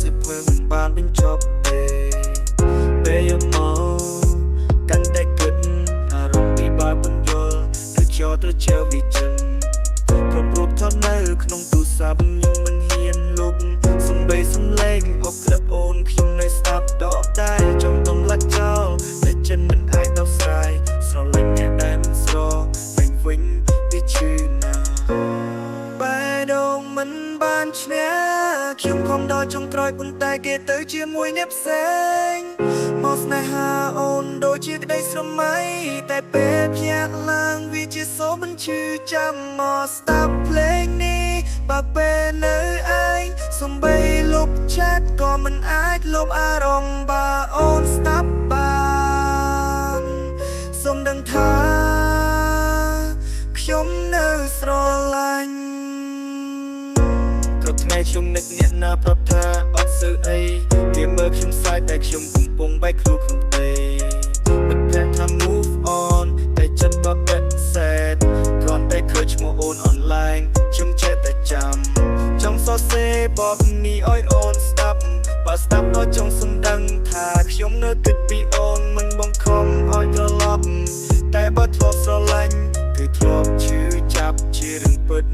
សិភើមិនបានបញ្ចប់ទេពេលយកមកកាន់តែគិតអារម្មណ៍ពិបាកបញ្យល់តែចូលទៅជាវិចិត្រគ្រប់រូបថតនៅក្នុងទូរស័ព្ទខ្ញុំមិនហ៊ានលុបសំបីសំឡេងអុកក្រាប់អូនខ្ញុំនៅស្ដាប់ដកតែចង់ទំលាក់ចោលតែចិនមិនអាចដោះស្រាយស្រលាញ់អ្នកដែលមិនស្រវិញវាឈឺណាស់បែរដូងមិនបានឈ្នះខ្ញុំខំដល់ចុងក្រោយប៉ុន្តែគេទៅជាមួយអ្នកផ្សេងមកស្នេហាអូនដូចជាក្តីស្រមៃតែពេលភ្ញាក់ឡើងវាជាសូរបញ្ឈឺចាំមកស្ដាប់ភ្លេងនេះបើពេលនៅឯងសំបីលុបឆាតក៏មិនអាចលុបអារម្មណ៍បើអូនស្ដាប់បានសូមដឹងថាខ្ញុំនៅស្រឡាញ់ក៏ថ្ងៃខ្ញុំនឹកអ្នកណាប្រាប់ថាអត់សូវអីវាមើលខ្ញុំសាយតែខ្ញុំកំពុងបែកខ្លួនក្នុងទេមិនប្រែថា move on តែចិត្តបបិទសេតគ្រាន់តែឃើញឈ្មោះអូន online ខ្ញុំចេះតែចាំចង់សរសេរបបនេះឲ្យអូនស្ដាប់បើស្ដាប់ដល់ចង់សំដឹងថាខ្ញុំនៅគិតពីអូនមិនបង្ខំឲ្យត្រឡប់តែបើធ្លាប់ស្រឡាញ់គឺធ្លាប់ឈឺចាប់ជារឿងពិត